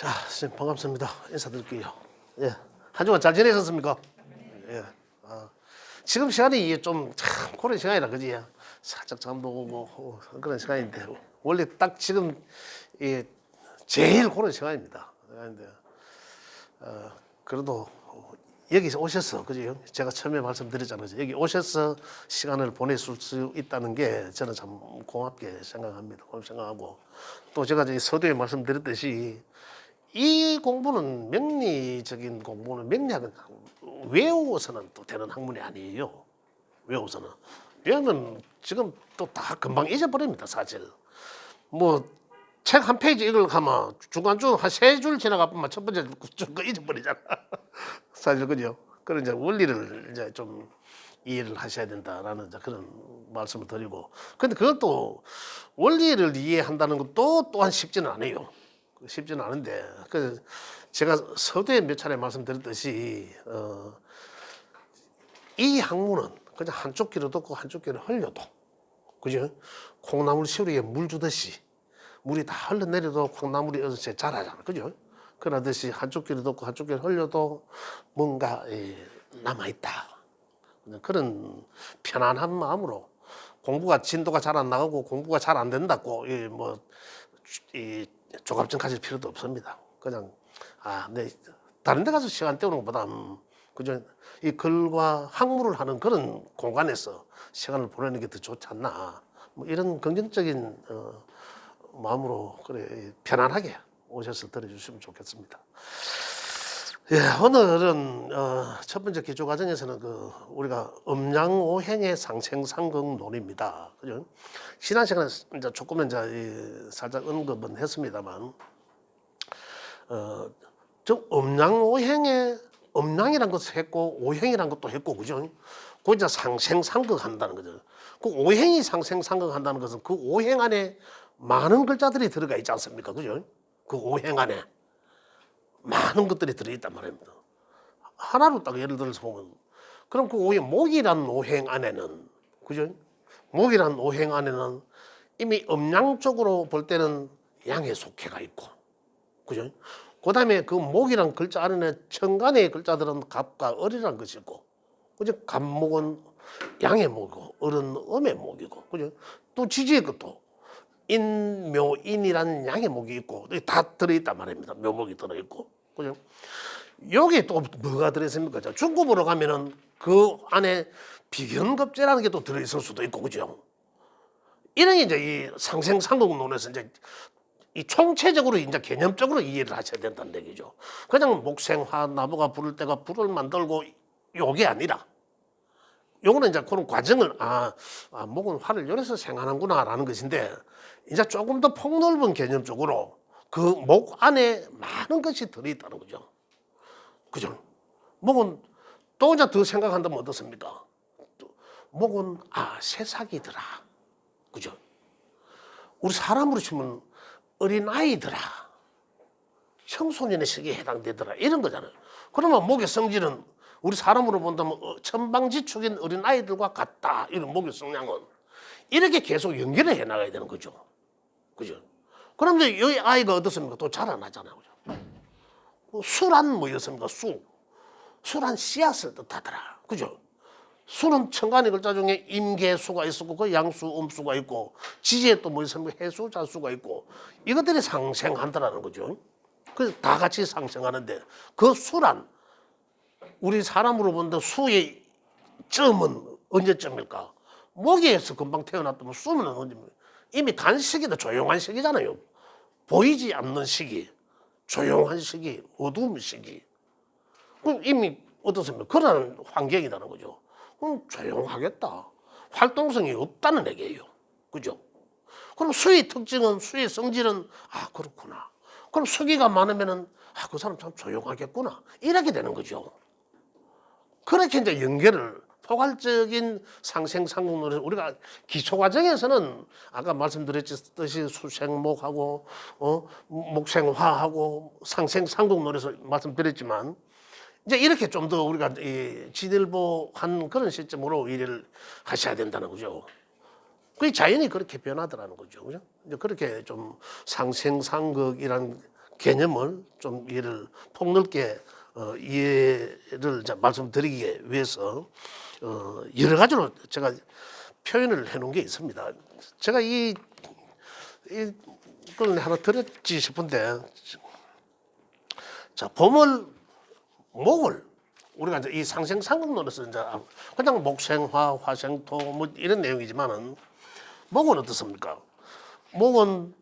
자, 선생님 반갑습니다. 인사드릴게요. 예, 한 주간 잘 지내셨습니까? 예. 지금 시간이 이게 좀 참 그런 시간이라 그지? 살짝 잠도 오고 그런 시간인데 원래 딱 지금 이 제일 그런 시간입니다. 그런데 그래도 여기 오셔서 그죠? 제가 처음에 말씀드렸잖아요. 여기 오셔서 시간을 보내실 수 있다는 게 저는 참 고맙게 생각합니다. 고맙게 생각하고 또 제가 이제 서두에 말씀드렸듯이 이 공부는 명리적인 공부는 명리학은 외우고서는 또 되는 학문이 아니에요. 외우고서는. 외우면 지금 또 다 금방 잊어버립니다, 사실. 뭐 책 한 페이지 읽으려면 중간중 한 세 줄 지나가면 첫 번째 줄 거 잊어버리잖아. 사실 그죠? 그런 이제 원리를 이제 좀 이해를 하셔야 된다라는 이제 그런 말씀을 드리고. 근데 그걸 또 원리를 이해한다는 것도 또한 쉽지는 않아요. 쉽지는 않은데 그 제가 서두에 몇 차례 말씀드렸듯이 이 학문은 그냥 한쪽 귀로 듣고 한쪽 귀로 흘려도 그죠? 콩나물 시루에 물 주듯이 물이 다 흘러내려도 콩나물이 어느새 자라잖아, 그죠? 그러듯이 한쪽 귀로 듣고 한쪽 귀로 흘려도 뭔가 남아있다. 그런 편안한 마음으로 공부가 진도가 잘 안 나가고 공부가 잘 안 된다고 이 조갑증 가질 필요도 없습니다. 그냥 네, 다른 데 가서 시간 때우는 것보다 그죠? 이 글과 학문을 하는 그런 공간에서 시간을 보내는 게 더 좋지 않나. 뭐 이런 긍정적인 마음으로 그래 편안하게 오셔서 들어주시면 좋겠습니다. 예, 오늘은 첫 번째 기초 과정에서는 우리가 음양오행의 상생상극론입니다. 그죠? 지난 시간에 이제 조금은 이제 살짝 언급은 했습니다만, 좀 음양오행의 음양이란 것을 했고 오행이란 것도 했고, 그죠? 그 이제 상생상극한다는 거죠. 그 오행이 상생상극한다는 것은 그 오행 안에 많은 글자들이 들어가 있지 않습니까, 그죠? 그 오행 안에. 많은 것들이 들어있단 말입니다. 하나로 딱 예를 들어서 보면 그럼 그 오행 목이란 오행 안에는 그죠? 목이란 오행 안에는 이미 음양 쪽으로 볼 때는 양의 속해가 있고 그죠? 그다음에 그 목이란 글자 안에는 천간의 글자들은 갑과 을이란 것이 있고 그죠? 갑목은 양의 목이고 을은 음의 목이고 그죠? 또 지지의 것도 인묘인이라는 양의 목이 있고 다 들어있단 말입니다. 묘목이 들어있고 그죠? 여기 또 뭐가 들어있습니까? 중급으로 가면은 그 안에 비견급제라는 게 또 들어있을 수도 있고 그죠? 이런 이제 이 상생상극론에서 이제 이 총체적으로 이제 개념적으로 이해를 하셔야 된다는 얘기죠. 그냥 목생화 나무가 부를 때가 불을 만들고 요게 아니라 요거는 이제 그런 과정을 목은 화를 열어서 생하는구나라는 것인데 이제 조금 더 폭넓은 개념적으로 그 목 안에 많은 것이 들어있다는 거죠. 그죠? 목은 또 이제 더 생각한다면 어떻습니까? 목은 새싹이더라. 그죠? 우리 사람으로 치면 어린아이더라. 청소년의 시기에 해당되더라. 이런 거잖아요. 그러면 목의 성질은 우리 사람으로 본다면 천방지축인 어린아이들과 같다. 이런 목의 성향은. 이렇게 계속 연결을 해 나가야 되는 거죠. 그죠? 그럼 이제 이 아이가 어떻습니까? 또 자라나잖아요. 그죠? 수란 뭐였습니까? 수란 씨앗을 뜻하더라. 그죠? 수는 천간의 글자 중에 임계수가 있었고 그 양수, 음수가 있고 지지에 또 뭐 있습니까? 해수, 자수가 있고 이것들이 상생한다라는 거죠. 그래서 다 같이 상생하는데 그 수란 우리 사람으로 본다 수의 점은 언제쯤일까? 목에서 금방 태어났다면 수는 언제입니까? 이미 단식이다. 조용한 시기잖아요. 보이지 않는 시기, 조용한 시기, 어두운 시기. 그럼 이미 어떻습니까? 그런 환경이라는 거죠. 그럼 조용하겠다. 활동성이 없다는 얘기예요. 그죠? 그럼 수의 특징은, 수의 성질은, 그렇구나. 그럼 수기가 많으면은, 그 사람 참 조용하겠구나. 이렇게 되는 거죠. 그렇게 이제 연결을, 포괄적인 상생상극론을 우리가 기초과정에서는 아까 말씀드렸듯이 수생목하고, 목생화하고 상생상극론에서 말씀드렸지만, 이제 이렇게 좀 더 우리가 지질보한 그런 시점으로 일을 하셔야 된다는 거죠. 그 자연이 그렇게 변하더라는 거죠. 그죠? 이제 그렇게 좀 상생상극이란 개념을 좀 이해를 폭넓게 이해를 이제 말씀드리기 위해서 여러 가지로 제가 표현을 해놓은 게 있습니다. 제가 이걸 하나 드렸지 싶은데, 자, 목을 우리가 이제 이 상생상극론에서 이제 그냥 목생화, 화생토 뭐 이런 내용이지만은 목은 어떻습니까? 목은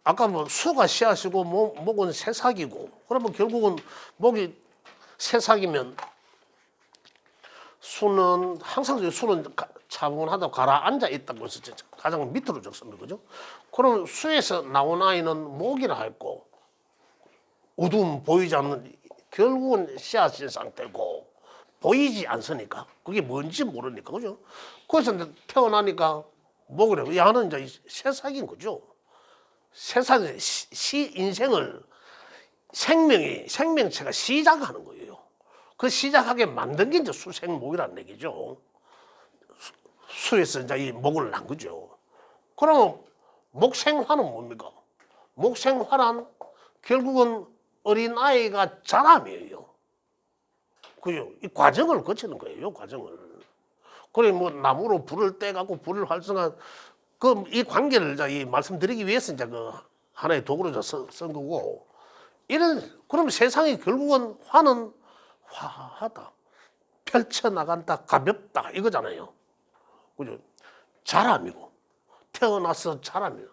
아까 뭐 수가 씨앗이고 목은 새싹이고, 그러면 결국은 목이 새싹이면 수는 항상 수는 차분하다고 가라앉아 있다고 해서 가장 밑으로 적습니다. 그죠? 그럼 수에서 나온 아이는 목이라 했고, 어두움 보이지 않는 결국은 씨앗인 상태고 보이지 않으니까 그게 뭔지 모르니까, 그죠? 그래서 이제 태어나니까 목이라고, 야는 이제 새싹인 거죠. 세상의 인생을 생명체가 시작하는 거예요. 그 시작하게 만든 게 이제 수생목이라는 얘기죠. 수에서 이제 이 목을 난 거죠. 그러면 목생화는 뭡니까? 목생화란 결국은 어린 아이가 자람이에요. 그죠? 이 과정을 거치는 거예요. 과정을. 그래 뭐 나무로 불을 떼갖고 불을 활성화, 이 관계를 이 말씀드리기 위해서 이제 그 하나의 도구로 쓴 거고, 그럼 세상이 결국은 화는 화하다, 펼쳐나간다, 가볍다 이거잖아요. 그죠? 자람이고, 태어나서 자람이요.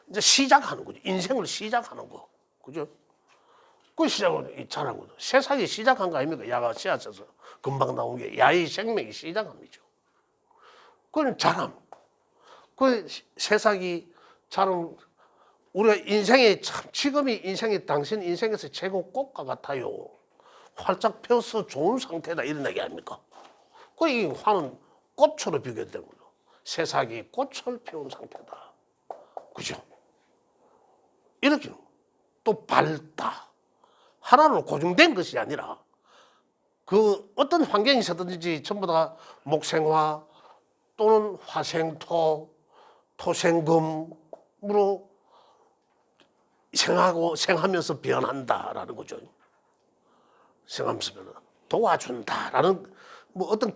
이제 시작하는 거죠. 인생을 시작하는 거. 그죠? 그 시작은 자라고. 세상이 시작한 거 아닙니까? 야가 씨앗에서 금방 나온 게 야의 생명이 시작합니다. 그건 자람. 그 새싹이 자람, 우리가 인생에 참 지금이 인생이 당신 인생에서 최고 꽃과 같아요. 활짝 펴서 좋은 상태다 이런 얘기 아닙니까? 그 이 화는 꽃으로 비교되는 거죠. 새싹이 꽃을 피운 상태다. 그죠? 이렇게 또 밝다. 하나로 고정된 것이 아니라 그 어떤 환경이 있었든지 전부 다 목생화 또는 화생토, 토생금으로 생하면서 변한다라는 거죠. 생하면서 변한다. 도와준다라는 뭐 어떤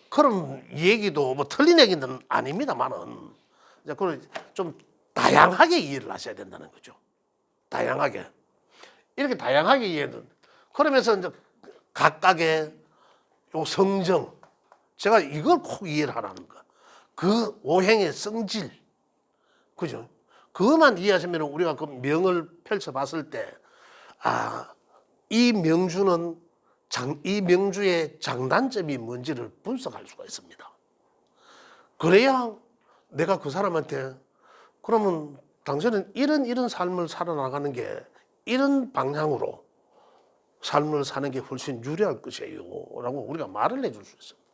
그런 얘기도 뭐 틀린 얘기는 아닙니다만은 그걸 좀 다양하게 이해를 하셔야 된다는 거죠. 다양하게. 이렇게 다양하게 이해는. 그러면서 이제 각각의 요 성정, 제가 이걸 꼭 이해를 하라는 거. 그 오행의 성질, 그죠? 그것만 이해하시면 우리가 그 명을 펼쳐봤을 때, 이 명주는 이 명주의 장단점이 뭔지를 분석할 수가 있습니다. 그래야 내가 그 사람한테, 그러면 당신은 이런 삶을 살아나가는 게 이런 방향으로 삶을 사는 게 훨씬 유리할 것이에요 라고 우리가 말을 해줄 수 있습니다.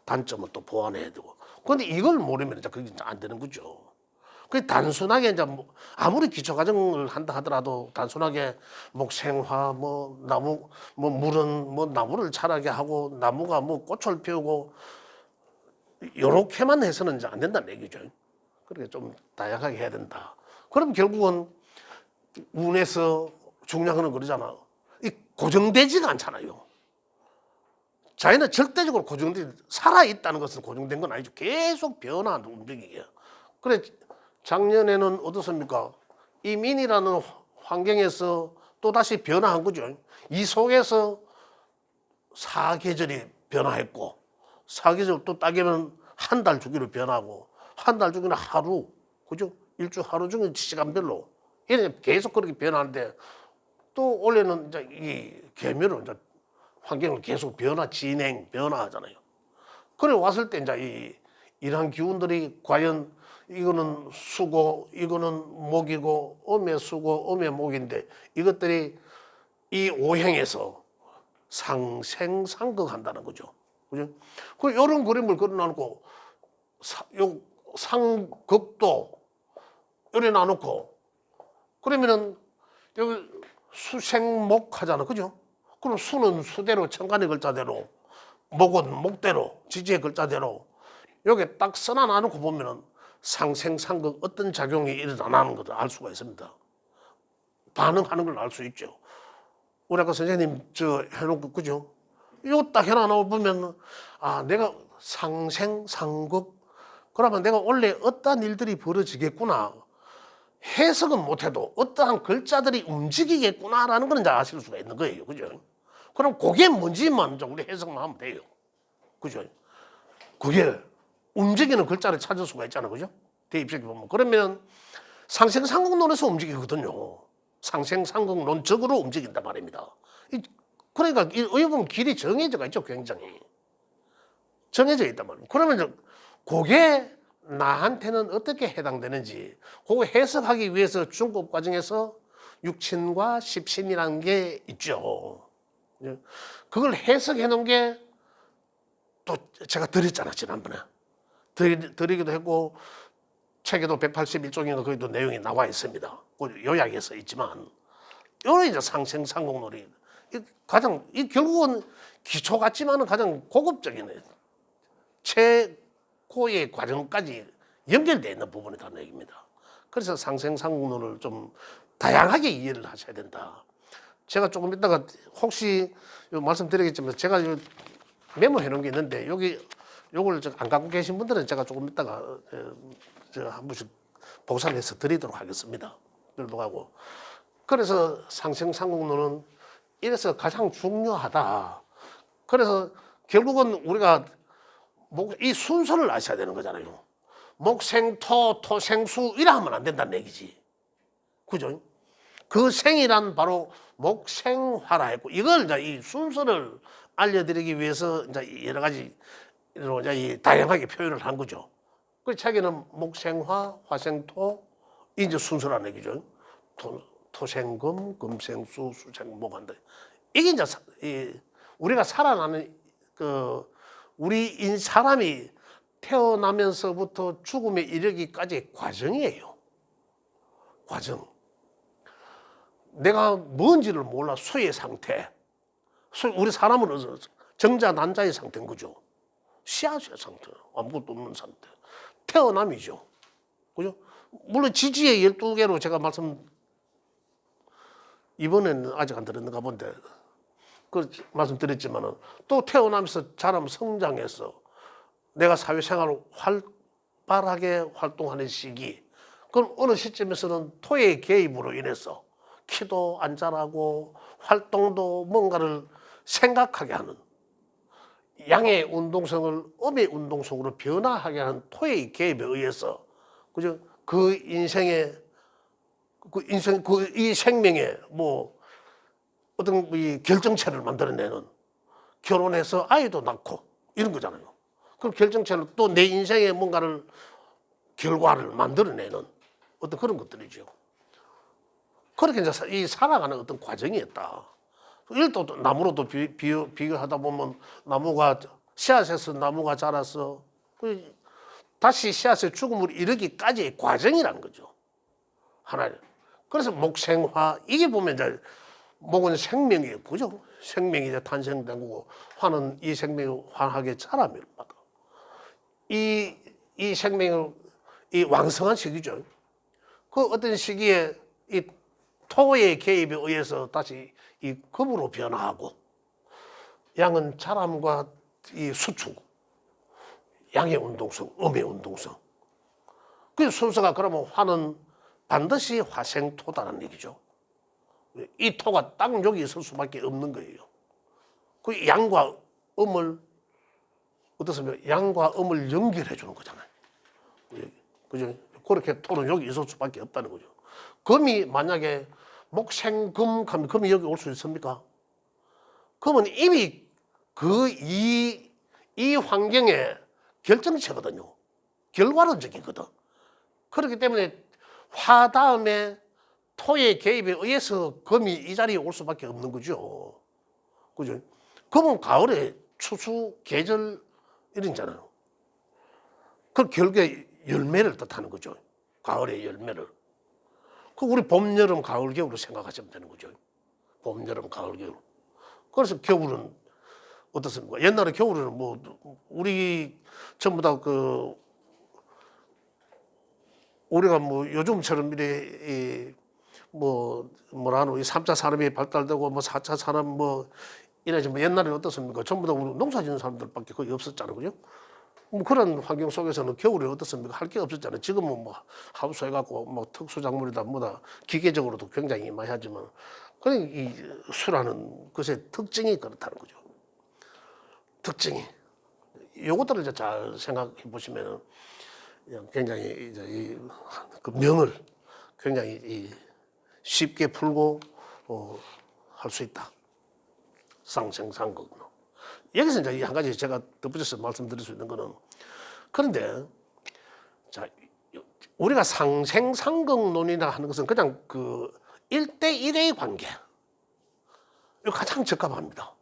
단점은 또 보완해야 되고. 그런데 이걸 모르면 이제 그게 안 되는 거죠. 그 단순하게 이제 아무리 기초 과정을 한다 하더라도 단순하게 목생화, 뭐 나무, 뭐 물은 뭐 나무를 자라게 하고 나무가 뭐 꽃을 피우고 요렇게만 해서는 이제 안 된다는 얘기죠. 그러니까 좀 다양하게 해야 된다. 그럼 결국은 운에서 중요한 건 그러잖아. 이 고정되지가 않잖아요. 자연은 절대적으로 고정된, 살아있다는 것은 고정된 건 아니죠. 계속 변화하는 움직이기야. 그래, 작년에는 어떻습니까? 이 민이라는 환경에서 또다시 변화한 거죠. 이 속에서 사계절이 변화했고, 사계절 또 따기면 한 달 주기로 변하고, 한 달 주기는 하루, 그죠? 일주 하루 중에 시간별로. 이렇게 계속 그렇게 변하는데, 또 원래는 이제 이 계멸은 이제 환경을 계속 변화하잖아요. 그래 왔을 때 이제 이 이러한 기운들이 과연 이거는 수고, 이거는 목이고, 음의 수고, 음의 목인데 이것들이 이 오행에서 상생상극한다는 거죠. 그죠? 그 이런 그림을 그려놓고 요 상극도 이래 놔놓고 그러면은 여기 수생목 하잖아, 그죠? 그럼 수는 수대로 천간의 글자대로, 목은 목대로 지지의 글자대로 여기 딱 써놔놓고 보면은 상생상극 어떤 작용이 일어나는 것을 알 수가 있습니다. 반응하는 걸 알 수 있죠. 우리 아까 선생님 저 해놓은 거 그죠? 이거 딱 해놔 보면 아 내가 상생상극 그러면 내가 원래 어떠한 일들이 벌어지겠구나 해석은 못해도 어떠한 글자들이 움직이겠구나라는 걸 이제 아실 수가 있는 거예요. 그죠? 그럼 그게 뭔지만 우리 해석만 하면 돼요. 그죠? 그게 움직이는 글자를 찾을 수가 있잖아요. 그죠? 대입시켜 보면. 그러면 상생상극론에서 움직이거든요. 상생상극론적으로 움직인단 말입니다. 그러니까 어떻게 보면 길이 정해져 있죠. 굉장히. 정해져 있단 말이에요. 그러면 그게 나한테는 어떻게 해당되는지 그거 해석하기 위해서 중급 과정에서 육친과 십신이라는 게 있죠. 그걸 해석해 놓은 게 또 제가 드렸잖아 지난번에 드리기도 했고 책에도 181쪽인가 거기도 내용이 나와 있습니다. 요약해서 있지만 이런 이제 상생상극론이 가장 결국은 기초 같지만은 가장 고급적인 최고의 과정까지 연결되어 있는 부분이라는 얘기입니다. 그래서 상생상극론을 좀 다양하게 이해를 하셔야 된다. 제가 조금 이따가 혹시 말씀드리겠지만 제가 메모해 놓은 게 있는데 여기 요걸 안 갖고 계신 분들은 제가 조금 이따가 한 번씩 보상해서 드리도록 하겠습니다. 하고 그래서 상생상극론은 이래서 가장 중요하다. 그래서 결국은 우리가 이 순서를 아셔야 되는 거잖아요. 목생토 토생수 이래 하면 안 된다는 얘기지. 그죠? 그 생이란 바로 목생화라 했고 이걸 이제 이 순서를 알려드리기 위해서 이제 여러 가지 이제 다양하게 표현을 한 거죠. 그 책에는 목생화, 화생토 이제 순서라는 얘기죠. 토생금, 금생수, 수생목한다. 이게 이제 우리가 살아나는 우리 사람이 태어나면서부터 죽음에 이르기까지의 과정이에요. 과정. 내가 뭔지를 몰라 수의 상태. 우리 사람은 정자 난자의 상태인 거죠. 씨앗의 상태. 아무것도 없는 상태. 태어남이죠. 그죠? 물론 지지의 12개로 제가 이번에는 아직 안 들었는가 본데 그 말씀드렸지만은 또 태어나면서 자라면 성장해서 내가 사회생활을 활발하게 활동하는 시기. 그럼 어느 시점에서는 토의 개입으로 인해서 키도 안 자라고 활동도 뭔가를 생각하게 하는 양의 운동성을 음의 운동성으로 변화하게 하는 토의 개입에 의해서 그죠? 이 생명에 뭐 어떤 이 결정체를 만들어내는 결혼해서 아이도 낳고 이런 거잖아요. 그럼 결정체는 또 내 인생에 뭔가를 결과를 만들어내는 어떤 그런 것들이죠. 그렇게 이제 이 살아가는 어떤 과정이었다. 일도 나무로도 비교하다 보면 나무가 씨앗에서 나무가 자라서 다시 씨앗의 죽음을 이르기까지의 과정이라는 거죠. 하나는. 그래서 목생화 이게 보면 이제 목은 생명이에요. 그죠? 생명이 이제 탄생된 거고 화는 이 생명이 환하게 자라면 받아. 이 생명을 이 왕성한 시기죠. 그 어떤 시기에 이 토의 개입에 의해서 다시 이 금으로 변화하고 양은 자람과 이 수축, 양의 운동성, 음의 운동성. 그 순서가 그러면 화는 반드시 화생토다는 얘기죠. 이 토가 딱 여기 있을 수밖에 없는 거예요. 그 양과 음을 어떻습니까? 양과 음을 연결해 주는 거잖아요. 그죠? 그렇게 토는 여기 있을 수밖에 없다는 거죠. 금이 만약에 목생금 하면 금이 여기 올 수 있습니까? 금은 이미 이 환경의 결정체거든요. 결과론적이거든. 그렇기 때문에 화 다음에 토의 개입에 의해서 금이 이 자리에 올 수밖에 없는 거죠. 그죠? 금은 가을에 추수, 계절 이런잖아요. 그 결국에 열매를 뜻하는 거죠. 가을의 열매를. 그 우리 봄, 여름, 가을, 겨울을 생각하시면 되는 거죠. 봄, 여름, 가을, 겨울. 그래서 겨울은 어떻습니까? 옛날에 겨울에는 뭐 우리 전부 다 우리가 뭐 요즘처럼 이래 뭐라노 이 3차 산업이 발달되고 뭐 4차 산업 뭐 이래지 뭐 옛날에는 어떻습니까? 전부 다 우리 농사 짓는 사람들밖에 거의 없었잖아요, 그죠? 뭐 그런 환경 속에서는 겨울에 어떻습니까? 할 게 없었잖아요. 지금은 뭐 하우스 해갖고 뭐 특수작물이다 뭐다 기계적으로도 굉장히 많이 하지만 그런 이 수라는 것의 특징이 그렇다는 거죠. 특징이. 요것들을 이제 잘 생각해 보시면은 굉장히 이제 그 명을 굉장히 쉽게 풀고 할 수 있다. 상생상극. 여기서 이제 한 가지 제가 덧붙여서 말씀드릴 수 있는 거는 그런데 자 우리가 상생상극론이라 하는 것은 그냥 그 1대1의 관계. 이거 가장 적합합니다.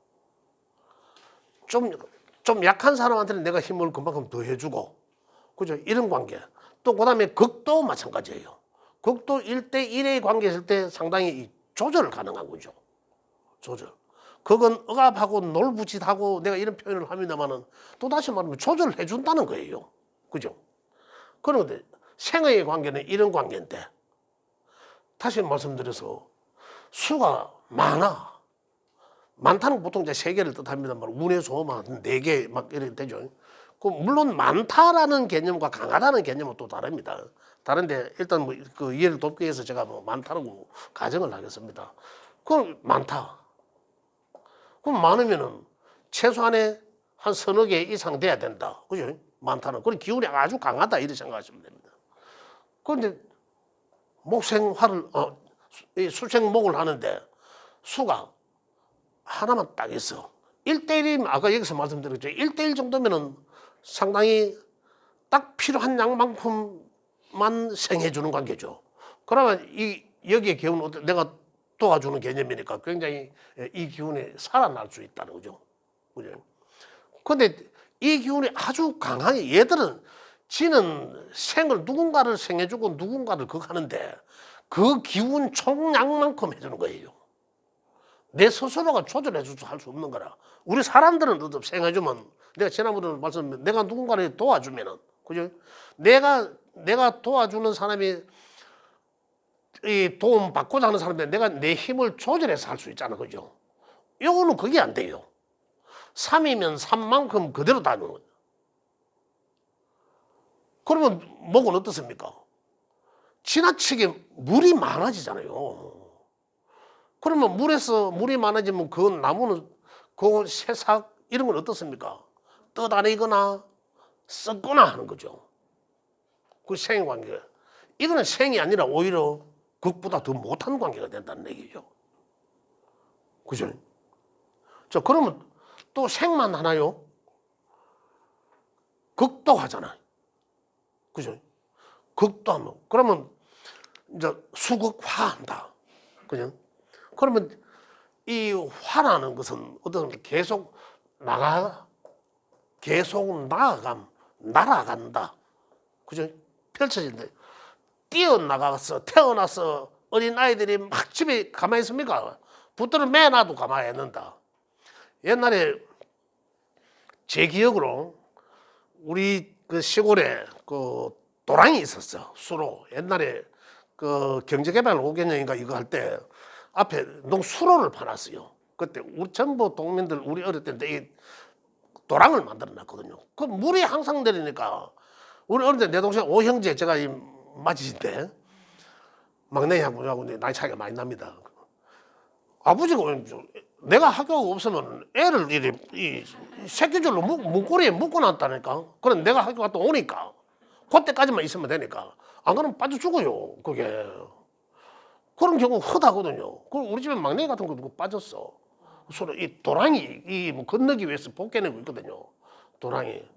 좀 약한 사람한테는 내가 힘을 그만큼 더 해주고, 그죠? 이런 관계. 또 그다음에 극도 마찬가지예요. 극도 1대1의 관계일 때 상당히 조절 가능한 거죠. 조절. 그건 억압하고 놀부짓하고 내가 이런 표현을 합니다만은 또 다시 말하면 조절해 준다는 거예요. 그죠? 그런데 생의 관계는 이런 관계인데 다시 말씀드려서 수가 많다는 건 보통 이제 세 개를 뜻합니다만 운의 소만 4개 막 이렇게 되죠. 그 물론 많다라는 개념과 강하다는 개념은 또 다릅니다. 다른데 일단 뭐 그 이해를 돕기 위해서 제가 뭐 많다라고 가정을 하겠습니다. 그럼 많다. 그럼 많으면은 최소한의 한 서너 개 이상 돼야 된다. 그죠? 많다는. 그런 기운이 아주 강하다. 이렇게 생각하시면 됩니다. 그런데 목생화를, 수생목을 하는데 수가 하나만 딱 있어. 1대1이면 아까 여기서 말씀드렸죠. 1대1 정도면은 상당히 딱 필요한 양만큼만 생해주는 관계죠. 그러면 여기에 기운은 내가 도와주는 개념이니까 굉장히 이 기운이 살아날 수 있다는 거죠. 그죠? 근데 이 기운이 아주 강하게 얘들은 지는 누군가를 생해주고 누군가를 그거 하는데 그 기운 총량만큼 해주는 거예요. 내 스스로가 조절해줘서 할 수 없는 거라. 우리 사람들은 생해주면 내가 지난번에 말씀 내가 누군가를 도와주면은 그죠? 내가 도와주는 사람이 이 도움 받고자 하는 사람인데 내가 내 힘을 조절해서 할 수 있잖아, 그죠? 요거는 그게 안 돼요. 3이면 3만큼 그대로 다는 거예요. 그러면 목은 어떻습니까? 지나치게 물이 많아지잖아요. 그러면 물이 많아지면 그 나무는 그 새싹 이런 건 어떻습니까? 떠다니거나 썩거나 하는 거죠. 그 생관계. 이거는 생이 아니라 오히려 극보다 더 못한 관계가 된다는 얘기죠. 그죠? 자, 그러면 또 생만 하나요? 극도 하잖아요. 그죠? 극도 하면. 그러면 이제 수극화한다. 그죠? 그러면 이 화라는 것은 어떤 계속 날아간다. 그죠? 펼쳐진다. 뛰어나가서 태어나서 어린 아이들이 막 집에 가만히 있습니까? 붙들어 매놔도 가만히 있는다. 옛날에 제 기억으로 우리 그 시골에 그 도랑이 있었어. 수로. 옛날에 그 경제개발 5개년인가 이거 할 때 앞에 수로를 파놨어요. 그때 우리 전부 동민들 우리 어릴 때인데 이 도랑을 만들어 놨거든요. 그 물이 항상 내리니까 우리 어릴 때 내 동생 5형제 제가 이 맞이신데 막내하고 나이 차이가 많이 납니다. 아버지가 내가 학교가 없으면 애를 이 새끼줄로 문고리에 묶어놨다니까. 그럼 내가 학교 갔다 오니까 그때까지만 있으면 되니까 안 그러면 빠져 죽어요. 그게 그런 경우 흔하거든요. 그 우리 집에 막내 같은 것도 빠졌어. 서로 이 도랑이 뭐 건너기 위해서 벗겨내고 있거든요. 도랑이.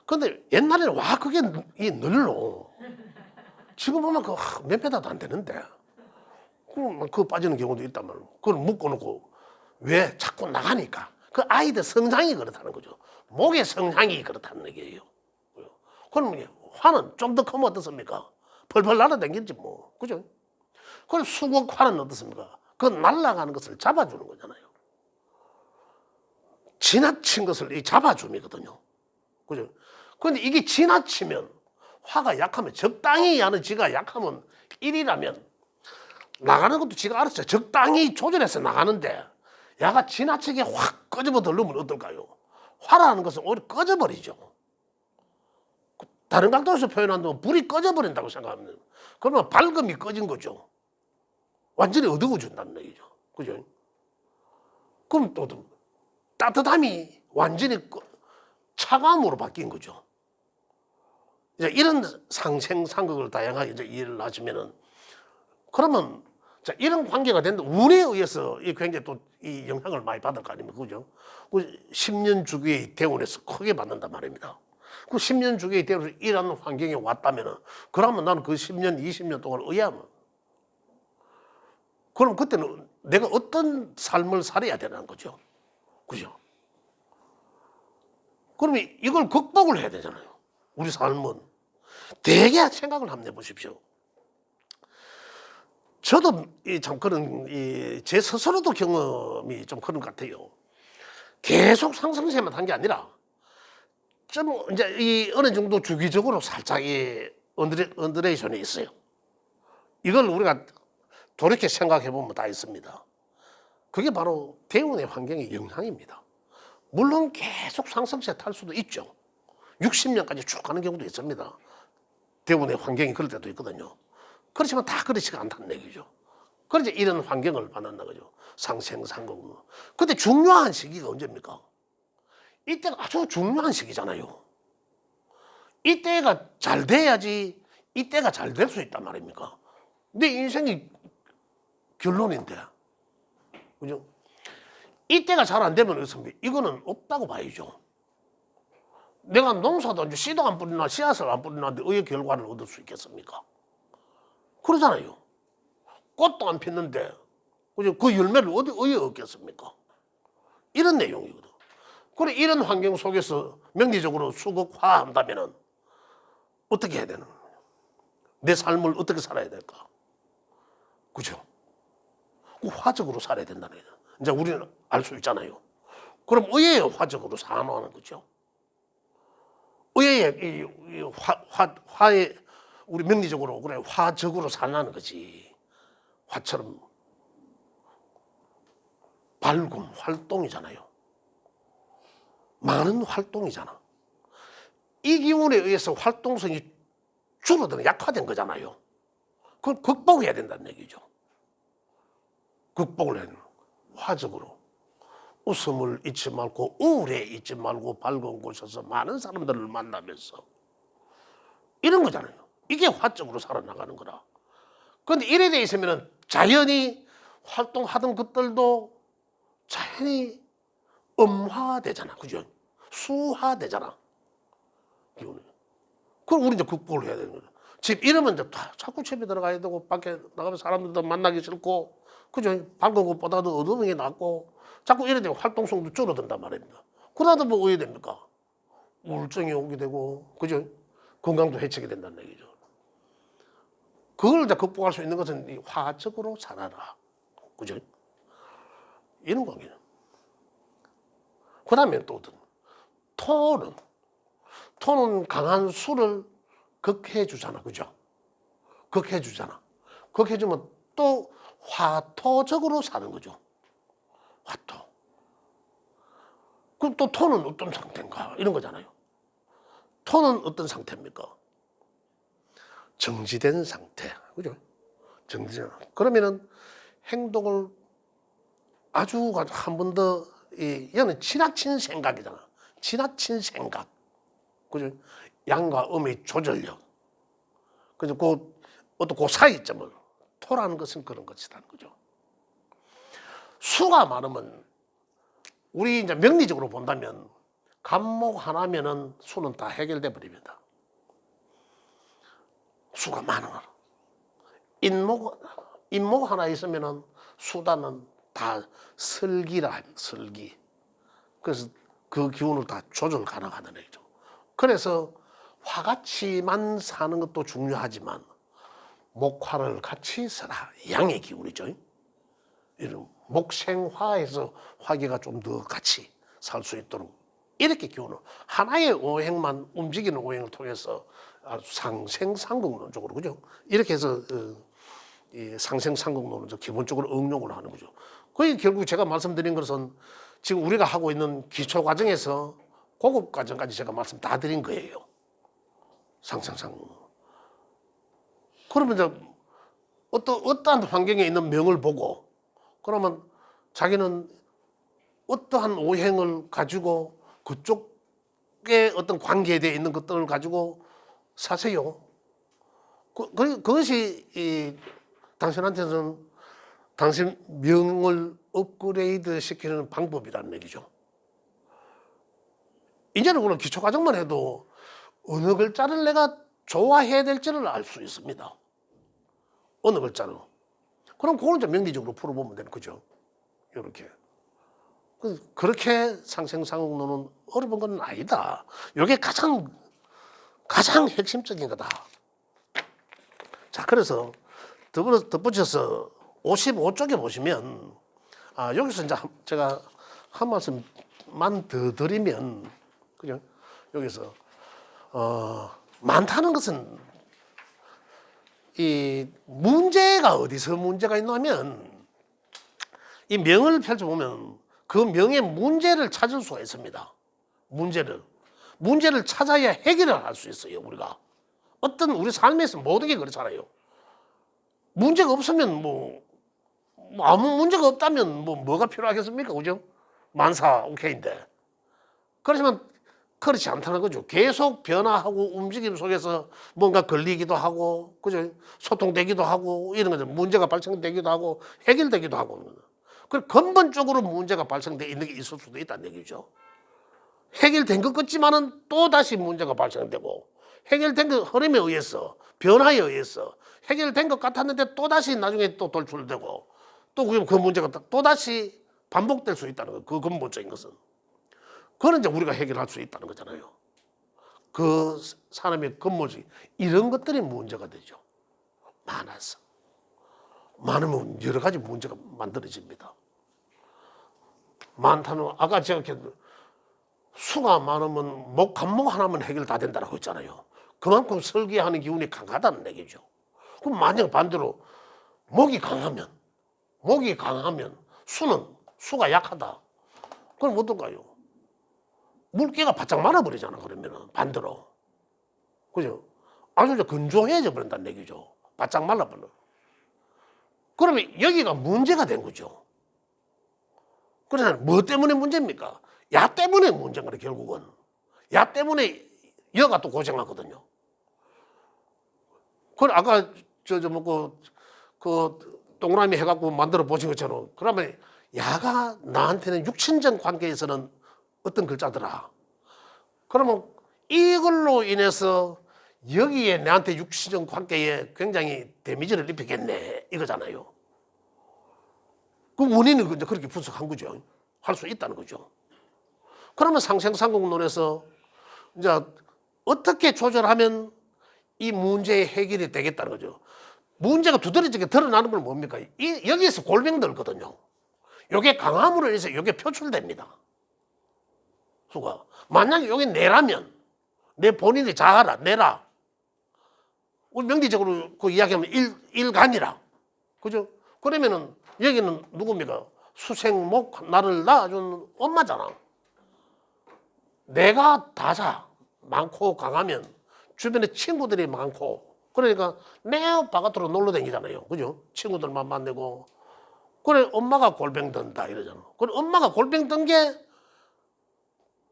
근데 옛날에는 와 그게 이 늘로 지금 보면 그 몇 페다도 안 되는데 그 빠지는 경우도 있다면 그걸 묶어놓고 왜 자꾸 나가니까 그 아이들 성장이 그렇다는 거죠. 목의 성향이 그렇다는 얘기예요. 그럼 화는 좀 더 크면 어떻습니까? 펄펄 날아다니겠지 뭐. 그죠? 그럼 수국화는 어떻습니까? 그 날아가는 것을 잡아주는 거잖아요. 지나친 것을 이 잡아줌이거든요. 그죠? 그런데 이게 지나치면 화가 약하면 적당히 하는 지가 약하면 1이라면 나가는 것도 지가 알았어요. 적당히 조절해서 나가는데 야가 지나치게 확 꺼집어 들르면 어떨까요? 화라는 것은 오히려 꺼져버리죠. 다른 각도에서 표현한다면 불이 꺼져버린다고 생각하면 그러면 밝음이 꺼진 거죠. 완전히 어두워진다는 얘기죠. 그죠? 그럼 또 따뜻함이 완전히 차가움으로 바뀐 거죠. 이제 이런 상생상극을 다양하게 이제 이해를 하시면은 그러면 자, 이런 관계가 된다. 운에 의해서 이 굉장히 또 이 영향을 많이 받을 거 아닙니까? 그죠? 그 10년 주기의 대운에서 크게 받는단 말입니다. 그 10년 주기의 대운에서 이런 환경에 왔다면은 그러면 나는 그 10년, 20년 동안 의아하면 그럼 그때는 내가 어떤 삶을 살아야 되는 거죠. 그죠? 그러면 이걸 극복을 해야 되잖아요. 우리 삶은. 되게 생각을 한번 해보십시오. 저도 참 그런 제 스스로도 경험이 좀 그런 것 같아요. 계속 상승세만 한 게 아니라 좀 이제 이 어느 정도 주기적으로 살짝 이 언더레이션이 있어요. 이걸 우리가 돌이켜 생각해 보면 다 있습니다. 그게 바로 대운의 환경의 영향입니다. 물론 계속 상승세 탈 수도 있죠. 60년까지 쭉 가는 경우도 있습니다. 대운의 환경이 그럴 때도 있거든요. 그렇지만 다 그렇지가 않다는 얘기죠. 그래서 이런 환경을 만난다 그죠. 상생상극. 근데 중요한 시기가 언제입니까? 이때가 아주 중요한 시기잖아요. 이때가 잘 돼야지 이때가 잘 될 수 있단 말입니까? 내 인생이 결론인데. 그죠? 이때가 잘 안 되면 어떻습니까? 이거는 없다고 봐야죠. 내가 농사도 이제 씨도 안 뿌리나 씨앗을 안 뿌리는데 의의 결과를 얻을 수 있겠습니까? 그러잖아요. 꽃도 안 폈는데 그죠? 그 열매를 어디 얻겠습니까? 이런 내용이거든. 그래 이런 환경 속에서 명리적으로 수극화한다면은 어떻게 해야 되는 거예요? 내 삶을 어떻게 살아야 될까? 그죠? 화적으로 살아야 된다는 거죠. 이제 우리는 알 수 있잖아요. 그럼 의의 화적으로 산화하는 거죠. 의의 화의 우리 명리적으로 그래 화적으로 산화하는 거지. 화처럼 밝음 활동이잖아요. 많은 활동이잖아. 이 기운에 의해서 활동성이 줄어드는 약화된 거잖아요. 그걸 극복해야 된다는 얘기죠. 극복을 해야 되는 화적으로 웃음을 잊지 말고 우울에 잊지 말고 밝은 곳에서 많은 사람들을 만나면서 이런 거잖아요. 이게 화적으로 살아나가는 거라. 그런데 이래 돼 있으면 자연히 활동하던 것들도 자연히 음화되잖아. 그죠? 수화되잖아. 기운이. 그럼 우리 이제 극복을 해야 되는 거죠. 집 이러면 이제 자꾸 집에 들어가야 되고 밖에 나가면 사람들도 만나기 싫고 그죠? 밝은 것보다도 어두운 게 낫고 자꾸 이래 되면 활동성도 줄어든단 말입니다. 그러다 뭐 어떻게 됩니까? 우울증이 오게 되고 그죠? 건강도 해치게 된다는 얘기죠. 그걸 이제 극복할 수 있는 것은 이 화적으로 살아라. 그죠? 이런 관계는. 그 다음에 또 어떤 토는 강한 수를 극해 주잖아. 그죠? 극해 주잖아. 극해 주면 또 화토적으로 사는 거죠. 화토. 그럼 또 토는 어떤 상태인가? 이런 거잖아요. 토는 어떤 상태입니까? 정지된 상태. 그죠? 정지된. 그러면은 행동을 아주 한 번 더, 얘는 지나친 생각이잖아. 지나친 생각. 그죠? 양과 음의 조절력. 그죠? 어떤 그 사이점을. 토라는 것은 그런 것이라는 거죠. 수가 많으면, 우리 이제 명리적으로 본다면, 간목 하나면은 수는 다 해결돼 버립니다. 수가 많으면. 인목 하나 있으면은 수단은 다 설기라, 설기. 그래서 그 기운을 다 조절 가능하다는 얘기죠. 그래서 화같이만 사는 것도 중요하지만 목화를 같이 써라. 양의 기운이죠. 이런 목생화에서 화기가 좀 더 같이 살 수 있도록 이렇게 기우는 하나의 오행만 움직이는 오행을 통해서 아주 상생상극론적으로 그죠? 이렇게 해서 이 상생상극론을 기본적으로 응용을 하는 거죠. 거의 결국 제가 말씀드린 것은 지금 우리가 하고 있는 기초 과정에서 고급 과정까지 제가 말씀 다 드린 거예요. 상생상극론. 그러면 이제 어떠한 환경에 있는 명을 보고 그러면 자기는 어떠한 오행을 가지고 그쪽에 어떤 관계되어 있는 것들을 가지고 사세요. 그것이 당신한테는 당신 명을 업그레이드 시키는 방법이라는 얘기죠. 이제는 그런 기초 과정만 해도 어느 글자를 내가 좋아해야 될지를 알 수 있습니다. 어느 글자로. 그럼 그걸 이제 명리적으로 풀어보면 되는 거죠. 이렇게. 그렇게 상생상극론은 어려운 건 아니다. 이게 가장 핵심적인 거다. 자, 그래서 덧붙여서 55쪽에 보시면 여기서 이제 제가 한 말씀만 더 드리면 그죠? 여기서 많다는 것은 이 문제가 어디서 문제가 있냐면 이 명을 펼쳐보면 그 명의 문제를 찾을 수가 있습니다. 문제를 찾아야 해결을 할 수 있어요. 우리가 어떤 우리 삶에서 모든 게 그렇잖아요. 문제가 없으면 뭐 아무 문제가 없다면 뭐가 필요하겠습니까? 그죠? 만사 오케이인데. 그렇지만 그렇지 않다는 거죠. 계속 변화하고 움직임 속에서 뭔가 걸리기도 하고, 그죠? 소통되기도 하고, 이런 거죠. 문제가 발생되기도 하고, 해결되기도 하고. 그 근본적으로 문제가 발생돼 있는 게 있을 수도 있다는 얘기죠. 해결된 것 같지만은 또 다시 문제가 발생되고, 해결된 그 흐름에 의해서, 변화에 의해서, 해결된 것 같았는데 또 다시 나중에 또 돌출되고, 또 그 문제가 또 다시 반복될 수 있다는 거예요. 그 근본적인 것은. 그건 이제 우리가 해결할 수 있다는 거잖아요. 그 사람의 근본적인 이런 것들이 문제가 되죠. 많아서. 많으면 여러 가지 문제가 만들어집니다. 많다는 아까 제가 수가 많으면 간목 하나면 해결 다 된다고 했잖아요. 그만큼 설계하는 기운이 강하다는 얘기죠. 그럼 만약 반대로 목이 강하면 수가 약하다. 그럼 어떨까요? 물기가 바짝 말아버리잖아. 그러면은 반대로, 그죠? 아주 건조해져 버린다는 얘기죠. 바짝 말라버려. 그러면 여기가 문제가 된 거죠. 그래서 뭐 때문에 문제입니까? 야 때문에 문제인 거예요. 결국은 야 때문에 여가 또 고생하거든요. 그걸 아까 그 동그라미 해갖고 만들어 보신 것처럼 그러면 야가 나한테는 육친적 관계에서는 어떤 글자더라. 그러면 이걸로 인해서 여기에 나한테 육신적 관계에 굉장히 데미지를 입히겠네 이거잖아요. 그 원인은 이제 그렇게 분석한 거죠. 할 수 있다는 거죠. 그러면 상생상극론에서 이제 어떻게 조절하면 이 문제의 해결이 되겠다는 거죠. 문제가 두드러지게 드러나는 건 뭡니까? 여기에서 골병 들거든요. 이게 강함으로 인해서 이게 표출됩니다. 수가. 만약에 여기 내라면 내 본인이 자아라 내라. 우리 명리적으로 그 이야기하면 일간이라. 그죠? 그러면은 여기는 누굽니까? 수생목 나를 낳아준 엄마잖아. 내가 다자 많고 강하면 주변에 친구들이 많고 그러니까 매우 바깥으로 놀러 다니잖아요. 그죠? 친구들만 만나고 그래 엄마가 골병 든다 이러잖아. 그래 엄마가 골병 든 게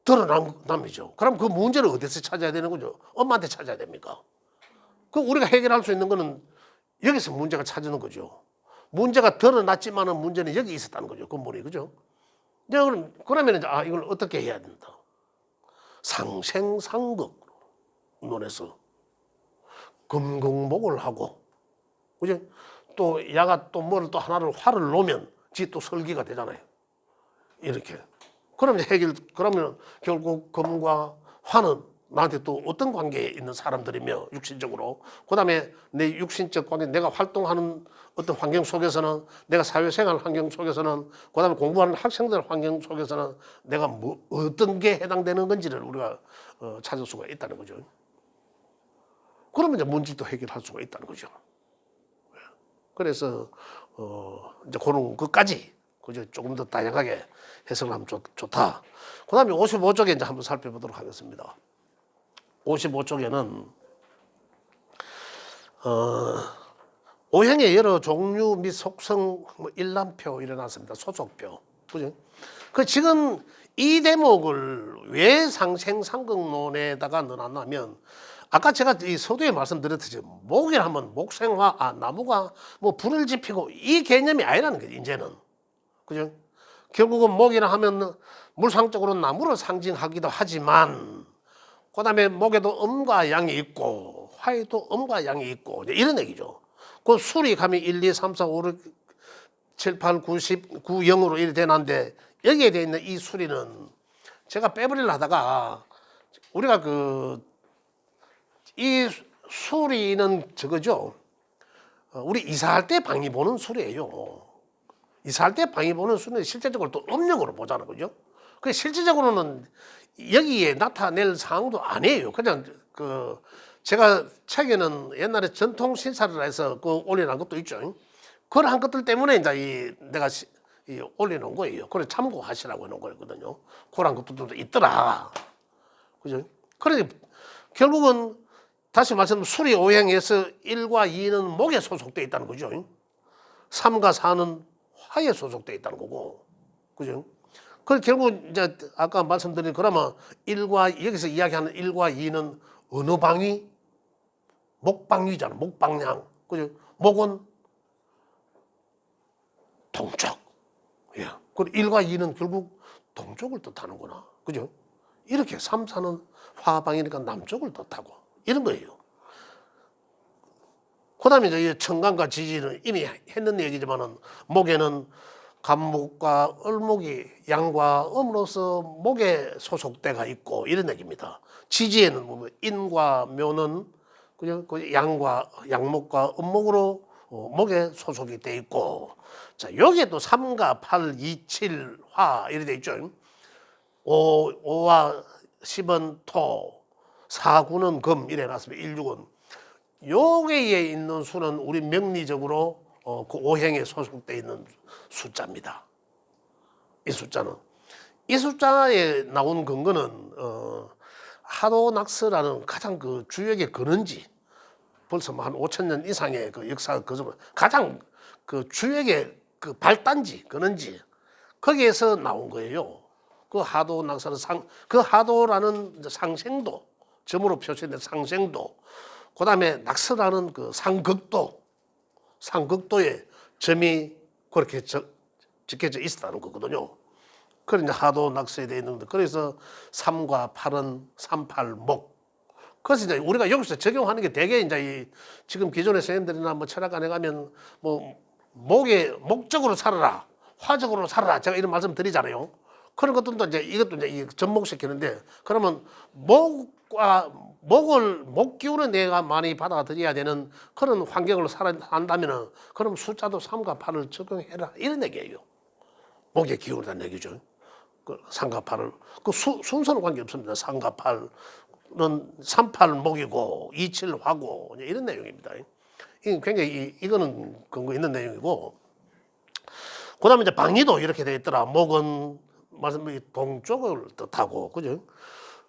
드러남이죠. 그럼 그 문제를 어디서 찾아야 되는 거죠? 엄마한테 찾아야 됩니까? 그 우리가 해결할 수 있는 거는 여기서 문제가 찾는 거죠. 문제가 드러났지만은 문제는 여기 있었다는 거죠. 근본이 그죠? 그러면 이제 이걸 어떻게 해야 된다? 상생상극 논에서 금극목을 하고, 그죠? 또 야가 또 뭐를 또 하나를 화를 놓으면 지 또 설기가 되잖아요. 이렇게. 그러면 결국 금과 화는 나한테 또 어떤 관계에 있는 사람들이며 육신적으로 그다음에 내 육신적 관계 내가 활동하는 어떤 환경 속에서는 내가 사회생활 환경 속에서는 그다음에 공부하는 학생들 환경 속에서는 내가 뭐 어떤 게 해당되는 건지를 우리가 찾을 수가 있다는 거죠. 그러면 이제 문제도 해결할 수가 있다는 거죠. 그래서 이제 그런 것까지 그죠 조금 더 다양하게 해석을 하면 좋다. 그다음에 55쪽에 이제 한번 살펴보도록 하겠습니다. 55쪽에는 오행의 여러 종류 및 속성 뭐 일람표 일어났습니다. 소속표. 그죠? 그 지금 이 대목을 왜 상생상극론에다가 넣어놨냐면 아까 제가 이 서두에 말씀드렸듯이 목이라 하면 목생화, 나무가 뭐 불을 지피고 이 개념이 아니라는 거죠, 이제는. 그죠? 결국은 목이라 하면 물상적으로 나무를 상징하기도 하지만 그 다음에 목에도 음과 양이 있고 화에도 음과 양이 있고 이런 얘기죠. 그 술이 가면 1, 2, 3, 4, 5, 6, 7, 8, 9, 10, 9, 0으로 이렇게 되는데 여기에 되어 있는 이 수리는 제가 빼버리려 하다가 우리가 이 수리는 저거죠. 우리 이사할 때 방이 보는 수리예요. 이사할 때 방이 보는 수리는 실제적으로 또 음력으로 보자는 거죠. 그 실질적으로는 여기에 나타낼 상황도 아니에요. 그냥 제가 책에는 옛날에 전통 신사를 해서 올려놓은 것도 있죠. 그런 것들 때문에 이제 내가 올려놓은 거예요. 그래 참고하시라고 해놓은 거거든요. 그런 것들도 있더라. 그죠? 그래 결국은 다시 말하면 수리 오행에서 1과 2는 목에 소속되어 있다는 거죠. 3과 4는 화에 소속되어 있다는 거고. 그죠? 그 결국 이제 아까 말씀드린 그러면 1과 여기서 이야기하는 1과 2는 어느 방위? 목방위잖아. 목방향. 그죠? 목은 동쪽. 예. 그리고 1과 2는 결국 동쪽을 뜻하는구나. 그죠? 이렇게 3, 4는 화방이니까 남쪽을 뜻하고 이런 거예요. 그 다음에 이제 청간과 지지는 이미 했는 얘기지만은 목에는 간목과 을목이 양과 음으로서 목에 소속대가 있고 이런 얘기입니다. 지지에는 뭐 인과 묘는 그죠? 그 양목과 음목으로 목에 소속이 돼 있고 자 여기에 또 3과 8, 2, 7, 화 이렇게 돼 있죠. 5와 10은 토, 4, 9는 금 이래 놨습니다. 1, 6은 여기에 있는 수는 우리 명리적으로 그 오행에 소속되어 있는 숫자입니다. 이 숫자에 나온 근거는 하도낙스라는 가장 그 주역의 근원지 벌써 한 5,000년 이상의 그 역사가 가장 그 주역의 그 발단지 근원지 거기에서 나온 거예요. 그 하도낙스는 그 하도라는 상생도 점으로 표시된 상생도 그 다음에 낙서라는 그 상극도에 점이 그렇게 적혀져 있었다는 거거든요. 그래 이제 하도 낙서에 되어 있는데 그래서 3과 8은 38목. 그래서 이제 우리가 여기서 적용하는 게 되게 이제 지금 기존의 선생님들이나 뭐 철학관에 가면 뭐 목적으로 살아라, 화적으로 살아라 제가 이런 말씀 드리잖아요. 그런 것들도 이제 이것도 이제 접목시키는데 그러면 목 기운을 내가 많이 받아들여야 되는 그런 환경으로 산다면은 그럼 숫자도 3과 8을 적용해라 이런 얘기예요. 목의 기운이라는 얘기죠. 그 3과 8을 순서는 관계 없습니다. 3과 8은 38 목이고 27 화고 이런 내용입니다. 이 굉장히 이거는 근거 있는 내용이고 그다음에 이제 방위도 이렇게 되어 있더라. 목은 말씀드린 동쪽을 뜻하고 그죠?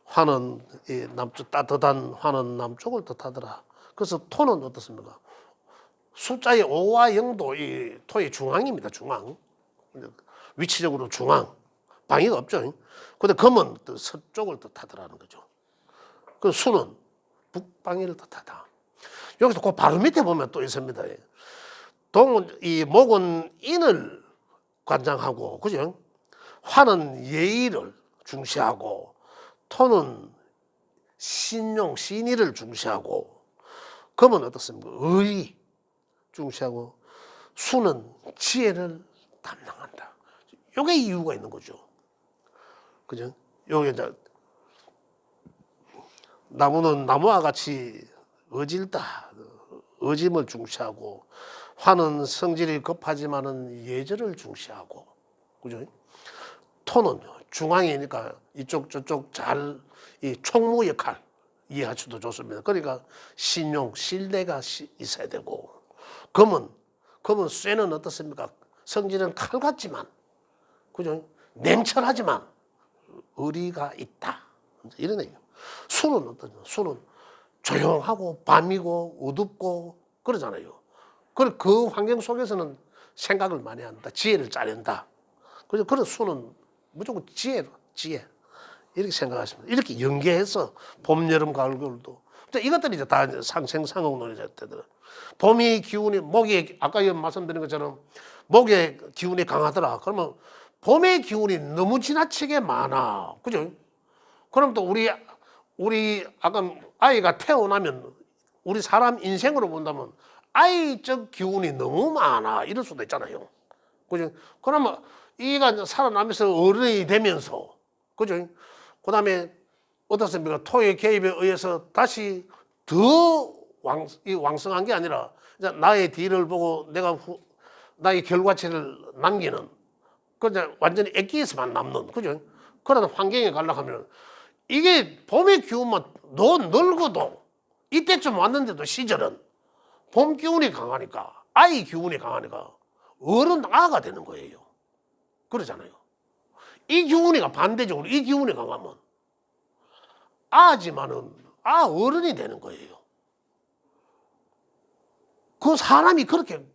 화는 이 남쪽 따뜻한 화는 남쪽을 뜻하더라. 그래서 토는 어떻습니까? 숫자의 5와 0도 이 토의 중앙입니다. 중앙. 위치적으로 중앙. 방위가 없죠. 근데 금은 또 서쪽을 뜻하더라는 거죠. 그 수는 북방위를 뜻하다. 여기서 그 바로 밑에 보면 또 있습니다. 이 목은 인을 관장하고, 그죠? 화는 예의를 중시하고, 토는 신용, 신의를 중시하고, 금은 어떻습니까? 의의 중시하고, 수는 지혜를 담당한다. 요게 이유가 있는 거죠. 그죠? 요게 이제 나무는 나무와 같이 어질다. 어짐을 중시하고 화는 성질이 급하지만은 예절을 중시하고 그죠? 토는 중앙이니까 이쪽 저쪽 잘 이 총무 역할 이해하셔도 좋습니다. 그러니까 신용 신뢰가 있어야 되고 금은 쇠는 어떻습니까? 성질은 칼 같지만 그죠? 냉철하지만 의리가 있다. 이런 얘기예요. 수는 어떠냐? 수는 조용하고 밤이고 어둡고 그러잖아요. 그 환경 속에서는 생각을 많이 한다. 지혜를 짜낸다. 그래서 그런 수는 무조건 지혜. 이렇게 생각하시면 이렇게 연계해서 봄, 여름, 가을, 겨울도 이것들이 이제 다 상생상응론이죠. 봄이 기운이 목이 아까 말씀드린 것처럼 목의 기운이 강하더라. 그러면 봄의 기운이 너무 지나치게 많아. 그죠? 그럼 또 우리 아까 아이가 태어나면 우리 사람 인생으로 본다면 아이적 기운이 너무 많아 이럴 수도 있잖아요. 그죠? 그러면 이가 살아나면서 어른이 되면서 그죠? 그다음에 어떻습니까? 토의 개입에 의해서 다시 더 왕성한 게 아니라 나의 뒤를 보고 나의 결과체를 남기는 그냥 완전히 액기에서만 남는 그죠? 그런 환경에 가려고 하면 이게 봄의 기운만 너 늙어도 이때쯤 왔는데도 시절은 봄 기운이 강하니까 아이 기운이 강하니까 어른 아가 되는 거예요. 그러잖아요. 이 기운이가 반대적으로 이 기운이 강하면 아지만은 어른이 되는 거예요. 그 사람이 그렇게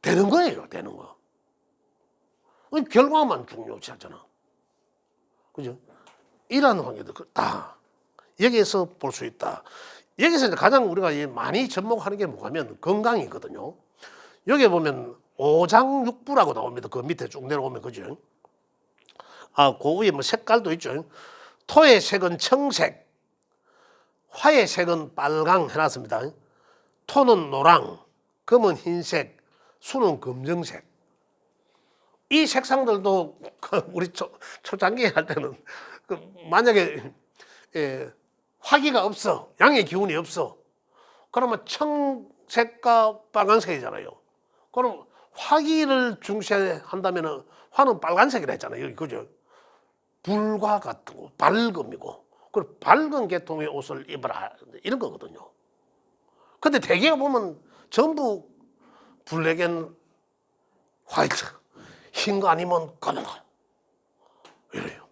되는 거예요. 되는 거. 결과만 중요치 않잖아. 그죠? 이런 관계도 다 여기에서 볼 수 있다. 여기서 이제 가장 우리가 많이 접목하는 게 뭐냐면 건강이거든요. 여기 보면 오장육부라고 나옵니다. 그 밑에 쭉 내려오면 그죠? 그 위에 뭐 색깔도 있죠. 토의 색은 청색, 화의 색은 빨강 해놨습니다. 토는 노랑, 금은 흰색, 수는 검정색. 이 색상들도 우리 초창기 할 때는 만약에 화기가 없어, 양의 기운이 없어, 그러면 청색과 빨간색이잖아요. 그럼 화기를 중시한다면 화는 빨간색이라 했잖아요. 그죠? 불과 같은 거, 밝음이고, 그 밝은 계통의 옷을 입어라 이런 거거든요. 근데 대개가 보면 전부 블랙 앤 화이트, 흰 거 아니면 검은 거 이래요.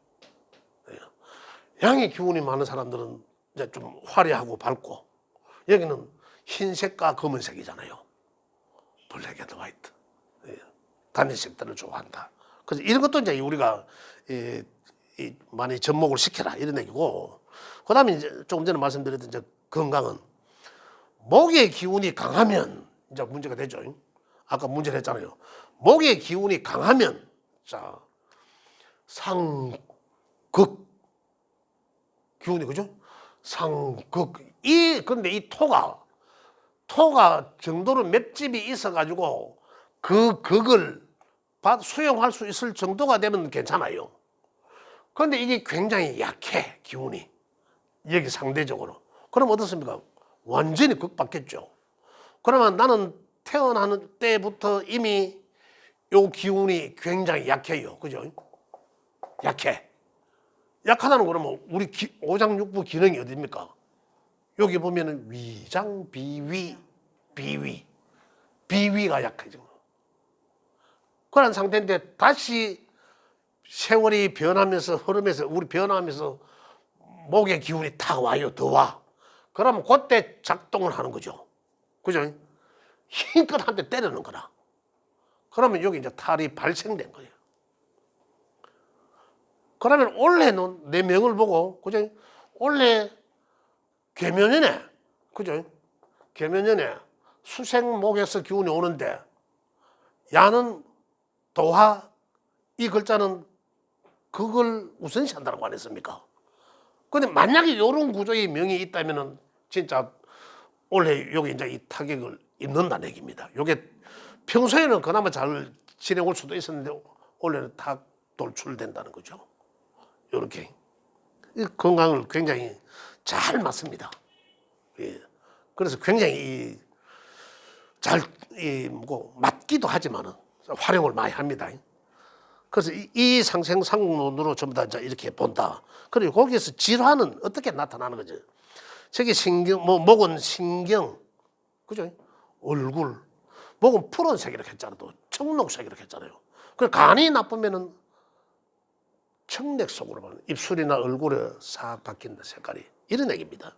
양의 기운이 많은 사람들은 이제 좀 화려하고 밝고, 여기는 흰색과 검은색이잖아요. 블랙 앤 화이트. 단일색들을 좋아한다. 그래서 이런 것도 이제 우리가 많이 접목을 시켜라 이런 얘기고, 그다음에 이제 조금 전에 말씀드렸던 이제 건강은 목의 기운이 강하면 이제 문제가 되죠. 아까 문제를 했잖아요. 목의 기운이 강하면 자 상극 기운이 그죠? 상극 근데 이 토가 정도로 맷집이 있어가지고 그 극을 수용할 수 있을 정도가 되면 괜찮아요. 그런데 이게 굉장히 약해 기운이 여기 상대적으로. 그럼 어떻습니까? 완전히 극받겠죠. 그러면 나는 태어나는 때부터 이미 요 기운이 굉장히 약해요. 그죠? 약해. 약하다는 그러면 우리 오장육부 기능이 어딥니까? 여기 보면은 위장, 비위가 약해져. 그런 상태인데 다시 세월이 변하면서 흐르면서 우리 변화하면서 목의 기운이 탁 와요. 더 와. 그러면 그때 작동을 하는 거죠. 그죠? 힘껏 한 대 때리는 거라. 그러면 여기 이제 탈이 발생된 거예요. 그러면 올해는 내 명을 보고, 그죠? 올해 계면연에, 그죠? 계면연에 수생목에서 기운이 오는데, 야는 도화, 이 글자는 그걸 우선시한다고 안 했습니까? 근데 만약에 이런 구조의 명이 있다면은 진짜 올해 여기 이제 이 타격을 입는다는 얘기입니다. 요게 평소에는 그나마 잘 지내올 수도 있었는데 올해는 탁 돌출된다는 거죠. 요렇게 이 건강을 굉장히 잘 맞습니다. 예. 그래서 굉장히 잘 맞기도 하지만은 활용을 많이 합니다. 그래서 이 상생상론으로 전부 다 이제 이렇게 본다. 그리고 거기에서 질환은 어떻게 나타나는 거죠? 저기 신경, 목은 신경, 그죠? 얼굴, 목은 푸른색 이렇게 했잖아요. 또 청록색 이렇게 했잖아요. 그 간이 나쁘면은 청색 속으로 입술이나 얼굴에 싹 바뀐다 색깔이 이런 얘기입니다.